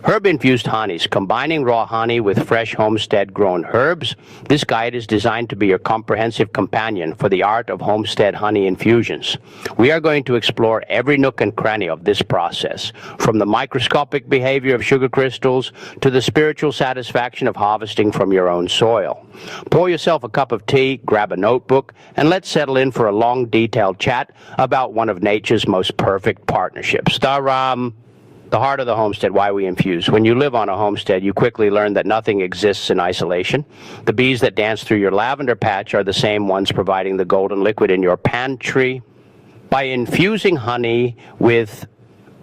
Herb-Infused Honeys, combining raw honey with fresh homestead-grown herbs. This guide is designed to be your comprehensive companion for the art of homestead honey infusions. We are going to explore every nook and cranny of this process, from the microscopic behavior of sugar crystals to the spiritual satisfaction of harvesting from your own soil. Pour yourself a cup of tea, grab a notebook, and let's settle in for a long, detailed chat about one of nature's most perfect partnerships. The heart of the homestead, why we infuse. When you live on a homestead, you quickly learn that nothing exists in isolation. The bees that dance through your lavender patch are the same ones providing the golden liquid in your pantry. By infusing honey with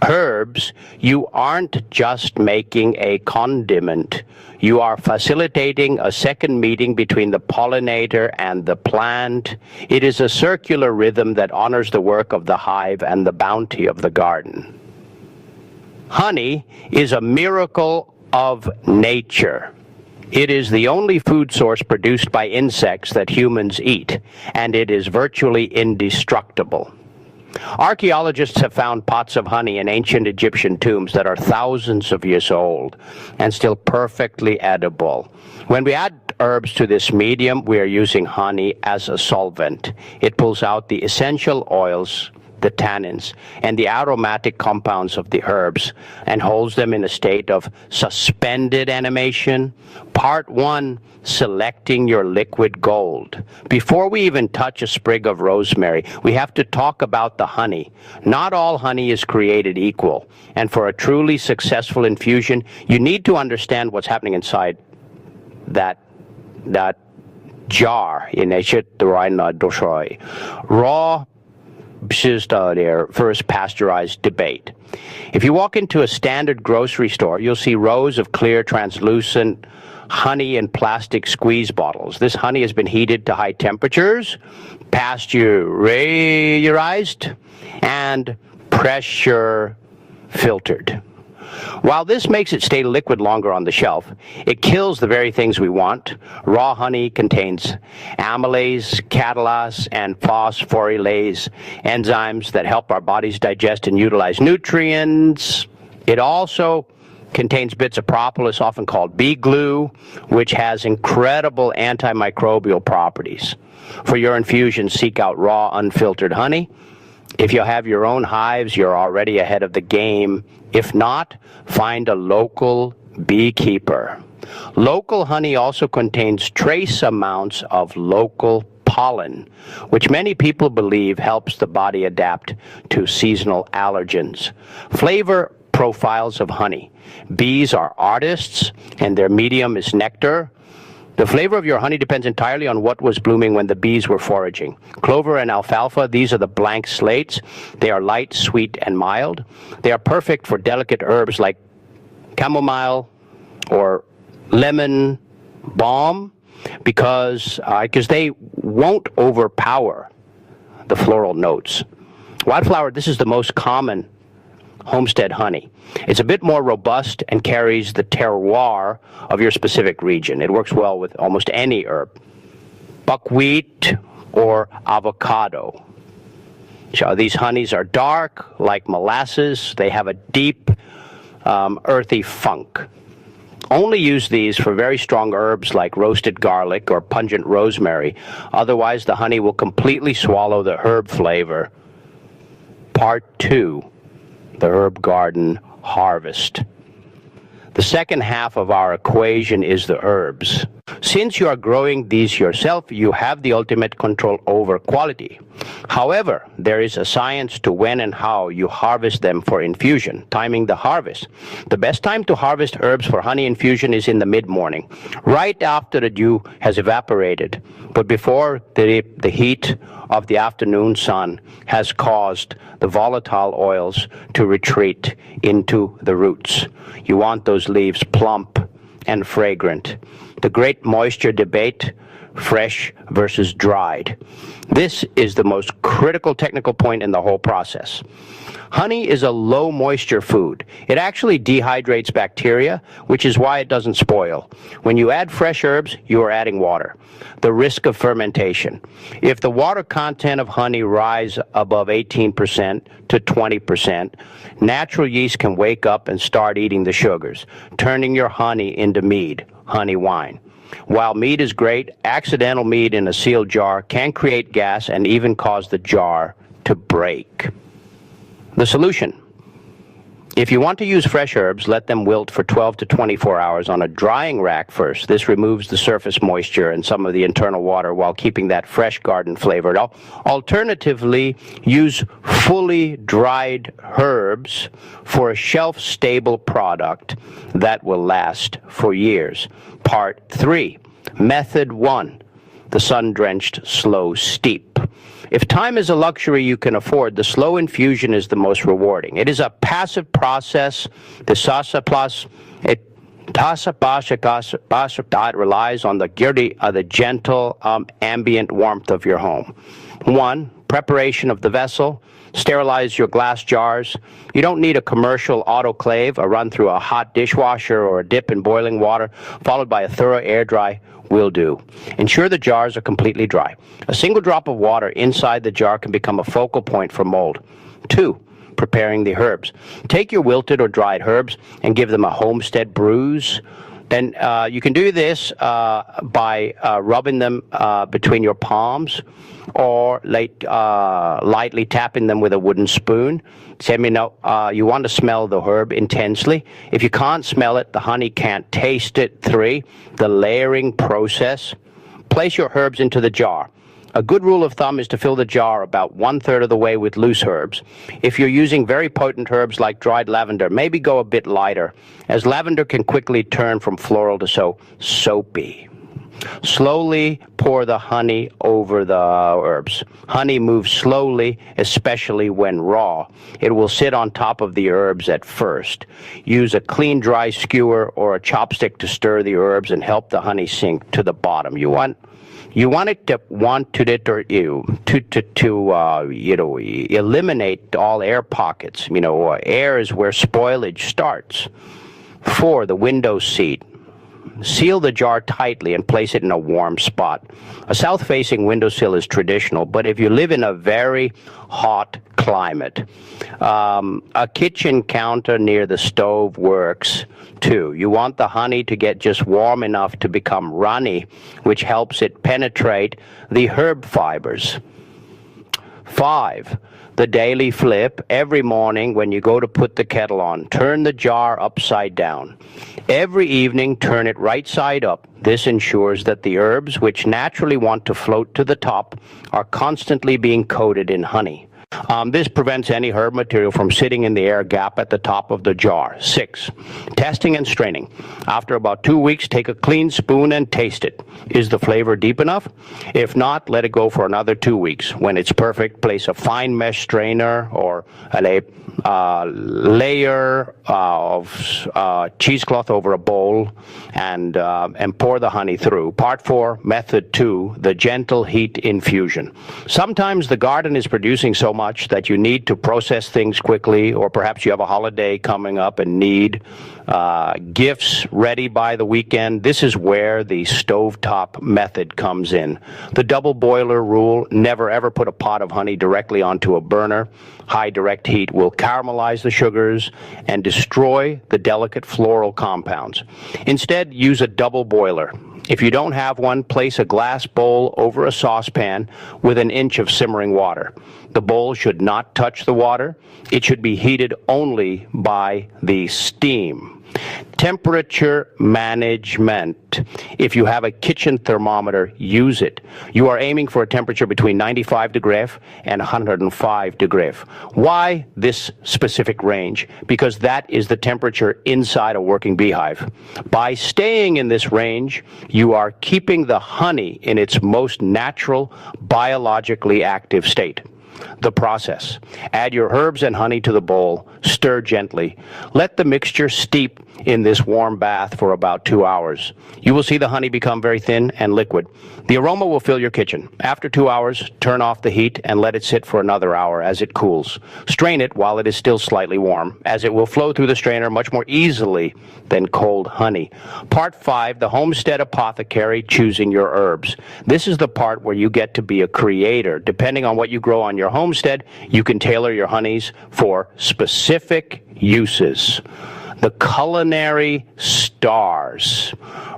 herbs, you aren't just making a condiment. You are facilitating a second meeting between the pollinator and the plant. It is a circular rhythm that honors the work of the hive and the bounty of the garden. Honey is a miracle of nature. It is the only food source produced by insects that humans eat, and it is virtually indestructible. Archaeologists have found pots of honey in ancient Egyptian tombs that are thousands of years old and still perfectly edible. When we add herbs to this medium, we are using honey as a solvent. It pulls out the essential oils, the tannins, and the aromatic compounds of the herbs and holds them in a state of suspended animation. Part 1, selecting your liquid gold. Before we even touch a sprig of rosemary, we have to talk about the honey. Not all honey is created equal, and for a truly successful infusion, you need to understand what's happening inside that jar in raw their first pasteurized debate. If you walk into a standard grocery store, you'll see rows of clear, translucent honey in plastic squeeze bottles. This honey has been heated to high temperatures, pasteurized, and pressure filtered. While this makes it stay liquid longer on the shelf, it kills the very things we want. Raw honey contains amylase, catalase, and phosphorylase enzymes that help our bodies digest and utilize nutrients. It also contains bits of propolis, often called bee glue, which has incredible antimicrobial properties. For your infusion, seek out raw, unfiltered honey. If you have your own hives, you're already ahead of the game. If not, find a local beekeeper. Local honey also contains trace amounts of local pollen, which many people believe helps the body adapt to seasonal allergens. Flavor profiles of honey. Bees are artists, and their medium is nectar. The flavor of your honey depends entirely on what was blooming when the bees were foraging. Clover and alfalfa, these are the blank slates. They are light, sweet, and mild. They are perfect for delicate herbs like chamomile or lemon balm because they won't overpower the floral notes. Wildflower, this is the most common homestead honey. It's a bit more robust and carries the terroir of your specific region. It works well with almost any herb. Buckwheat or avocado. So these honeys are dark, like molasses. They have a deep, earthy funk. Only use these for very strong herbs like roasted garlic or pungent rosemary. Otherwise, the honey will completely swallow the herb flavor. Part 2. The herb garden harvest. The second half of our equation is the herbs. Since you are growing these yourself, you have the ultimate control over quality. However, there is a science to when and how you harvest them for infusion, timing the harvest. The best time to harvest herbs for honey infusion is in the mid-morning, right after the dew has evaporated, but before the heat of the afternoon sun has caused the volatile oils to retreat into the roots. You want those leaves plump and fragrant. The great moisture debate fresh versus dried. This is the most critical technical point in the whole process. Honey is a low moisture food. It actually dehydrates bacteria, which is why it doesn't spoil. When you add fresh herbs, you are adding water. The risk of fermentation. If the water content of honey rise above 18% to 20%, natural yeast can wake up and start eating the sugars, turning your honey into mead, honey wine. While mead is great, accidental mead in a sealed jar can create gas and even cause the jar to break. The solution. If you want to use fresh herbs, let them wilt for 12 to 24 hours on a drying rack first. This removes the surface moisture and some of the internal water while keeping that fresh garden flavor. Alternatively, use fully dried herbs for a shelf-stable product that will last for years. Part 3. Method 1. The sun-drenched slow steep. If time is a luxury you can afford, the slow infusion is the most rewarding. It is a passive process. It relies on the gentle ambient warmth of your home. 1. Preparation of the vessel. Sterilize your glass jars. You don't need a commercial autoclave, a run through a hot dishwasher, or a dip in boiling water, followed by a thorough air dry will do. Ensure the jars are completely dry. A single drop of water inside the jar can become a focal point for mold. 2. Preparing the herbs. Take your wilted or dried herbs and give them a homestead bruise. Then you can do this by rubbing them between your palms or lightly tapping them with a wooden spoon. You want to smell the herb intensely. If you can't smell it, the honey can't taste it. 3. The layering process. Place your herbs into the jar. A good rule of thumb is to fill the jar about 1/3 of the way with loose herbs. If you're using very potent herbs like dried lavender, maybe go a bit lighter, as lavender can quickly turn from floral to soapy. Slowly pour the honey over the herbs. Honey moves slowly, especially when raw. It will sit on top of the herbs at first. Use a clean, dry skewer or a chopstick to stir the herbs and help the honey sink to the bottom. You want it to eliminate all air pockets. Air is where spoilage starts. 4. The window seat. Seal the jar tightly and place it in a warm spot. A south-facing windowsill is traditional, but if you live in a very hot climate, a kitchen counter near the stove works too. You want the honey to get just warm enough to become runny, which helps it penetrate the herb fibers. 5. The daily flip. Every morning when you go to put the kettle on, turn the jar upside down. Every evening, turn it right side up. This ensures that the herbs, which naturally want to float to the top, are constantly being coated in honey. This prevents any herb material from sitting in the air gap at the top of the jar. 6. Testing and straining. After about 2 weeks, take a clean spoon and taste it. Is the flavor deep enough? If not, let it go for another 2 weeks. When it's perfect, place a fine mesh strainer or a layer of cheesecloth over a bowl and pour the honey through. Part 4, Method 2, the gentle heat infusion. Sometimes the garden is producing so much that you need to process things quickly, or perhaps you have a holiday coming up and need gifts ready by the weekend. This is where the stovetop method comes in. The double boiler rule: never ever put a pot of honey directly onto a burner. High direct heat will caramelize the sugars and destroy the delicate floral compounds. Instead, use a double boiler. If you don't have one, place a glass bowl over a saucepan with an inch of simmering water. The bowl should not touch the water. It should be heated only by the steam. Temperature management. If you have a kitchen thermometer, use it. You are aiming for a temperature between 95 degrees and 105 degrees. Why this specific range? Because that is the temperature inside a working beehive. By staying in this range, you are keeping the honey in its most natural, biologically active state. The process. Add your herbs and honey to the bowl. Stir gently. Let the mixture steep in this warm bath for about 2 hours. You will see the honey become very thin and liquid. The aroma will fill your kitchen. After 2 hours, turn off the heat and let it sit for another hour as it cools. Strain it while it is still slightly warm, as it will flow through the strainer much more easily than cold honey. Part 5, the Homestead Apothecary, choosing your herbs. This is the part where you get to be a creator. Depending on what you grow on your homestead, you can tailor your honeys for specific uses. The culinary stars.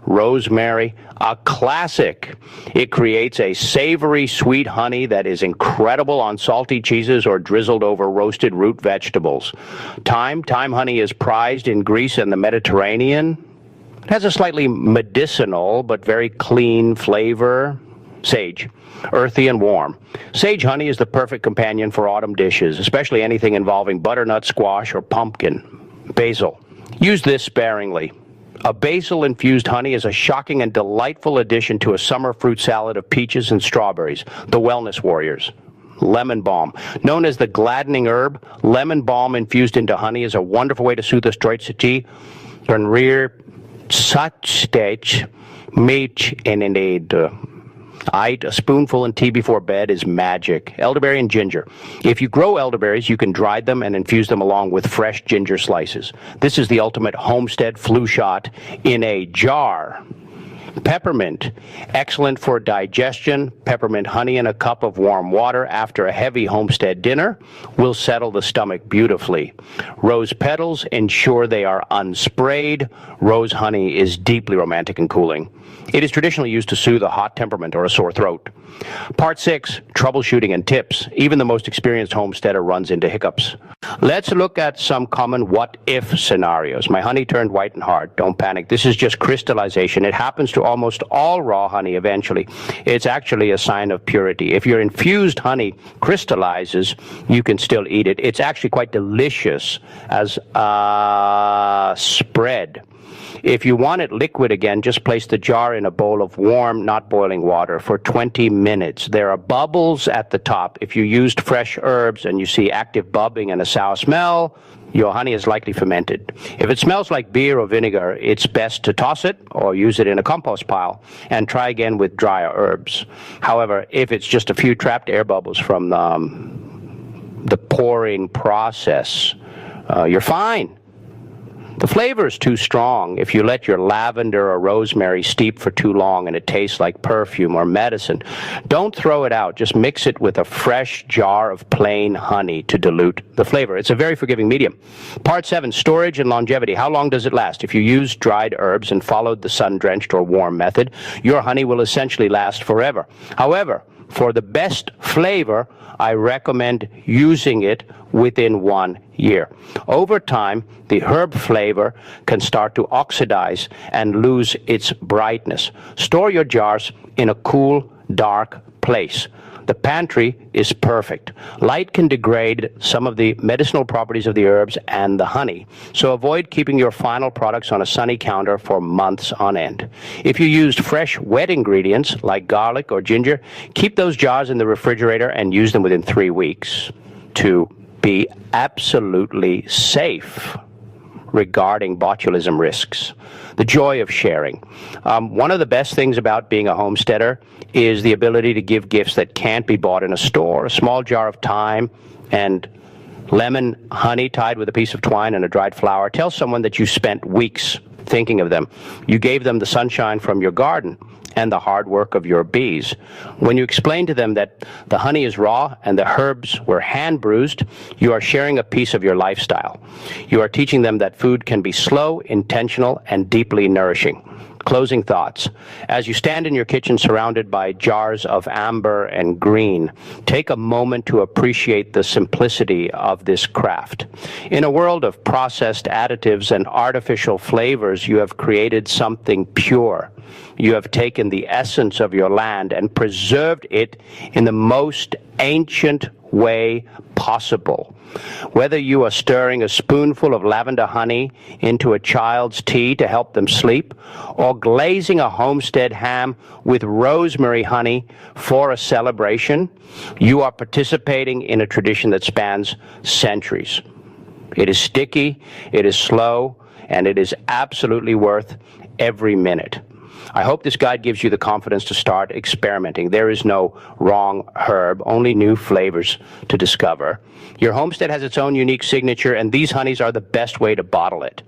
Rosemary, a classic. It creates a savory, sweet honey that is incredible on salty cheeses or drizzled over roasted root vegetables. Thyme honey is prized in Greece and the Mediterranean. It has a slightly medicinal but very clean flavor. Sage, earthy and warm. Sage honey is the perfect companion for autumn dishes, especially anything involving butternut squash or pumpkin. Basil. Use this sparingly. A basil-infused honey is a shocking and delightful addition to a summer fruit salad of peaches and strawberries. The wellness warriors. Lemon balm. Known as the gladdening herb, lemon balm infused into honey is a wonderful way to soothe the Stroitsity. En rear such meat in indeed. A spoonful in tea before bed is magic. Elderberry and ginger. If you grow elderberries, you can dry them and infuse them along with fresh ginger slices. This is the ultimate homestead flu shot in a jar. Peppermint. Excellent for digestion. Peppermint honey in a cup of warm water after a heavy homestead dinner will settle the stomach beautifully. Rose petals. Ensure they are unsprayed. Rose honey is deeply romantic and cooling. It is traditionally used to soothe a hot temperament or a sore throat. Part 6, troubleshooting and tips. Even the most experienced homesteader runs into hiccups. Let's look at some common what-if scenarios. My honey turned white and hard. Don't panic. This is just crystallization. It happens to almost all raw honey eventually. It's actually a sign of purity. If your infused honey crystallizes, you can still eat it. It's actually quite delicious as a spread. If you want it liquid again, just place the jar in a bowl of warm, not boiling water for 20 minutes. There are bubbles at the top. If you used fresh herbs and you see active bubbling and a sour smell, your honey is likely fermented. If it smells like beer or vinegar, it's best to toss it or use it in a compost pile and try again with drier herbs. However, if it's just a few trapped air bubbles from the pouring process, you're fine. The flavor is too strong if you let your lavender or rosemary steep for too long and it tastes like perfume or medicine. Don't throw it out. Just mix it with a fresh jar of plain honey to dilute the flavor. It's a very forgiving medium. Part 7, storage and longevity. How long does it last? If you use dried herbs and followed the sun-drenched or warm method, your honey will essentially last forever. However, for the best flavor, I recommend using it within 1 year. Over time, the herb flavor can start to oxidize and lose its brightness. Store your jars in a cool, dark place. The pantry is perfect. Light can degrade some of the medicinal properties of the herbs and the honey, so avoid keeping your final products on a sunny counter for months on end. If you used fresh, wet ingredients like garlic or ginger, keep those jars in the refrigerator and use them within 3 weeks to be absolutely safe regarding botulism risks. The joy of sharing. One of the best things about being a homesteader is the ability to give gifts that can't be bought in a store. A small jar of thyme and lemon honey tied with a piece of twine and a dried flower. Tell someone that you spent weeks thinking of them. You gave them the sunshine from your garden and the hard work of your bees. When you explain to them that the honey is raw and the herbs were hand bruised, you are sharing a piece of your lifestyle. You are teaching them that food can be slow, intentional, and deeply nourishing. Closing thoughts. As you stand in your kitchen surrounded by jars of amber and green, take a moment to appreciate the simplicity of this craft. In a world of processed additives and artificial flavors, you have created something pure. You have taken the essence of your land and preserved it in the most ancient way possible. Whether you are stirring a spoonful of lavender honey into a child's tea to help them sleep, or glazing a homestead ham with rosemary honey for a celebration, you are participating in a tradition that spans centuries. It is sticky, it is slow, and it is absolutely worth every minute. I hope this guide gives you the confidence to start experimenting. There is no wrong herb, only new flavors to discover. Your homestead has its own unique signature, and these honeys are the best way to bottle it.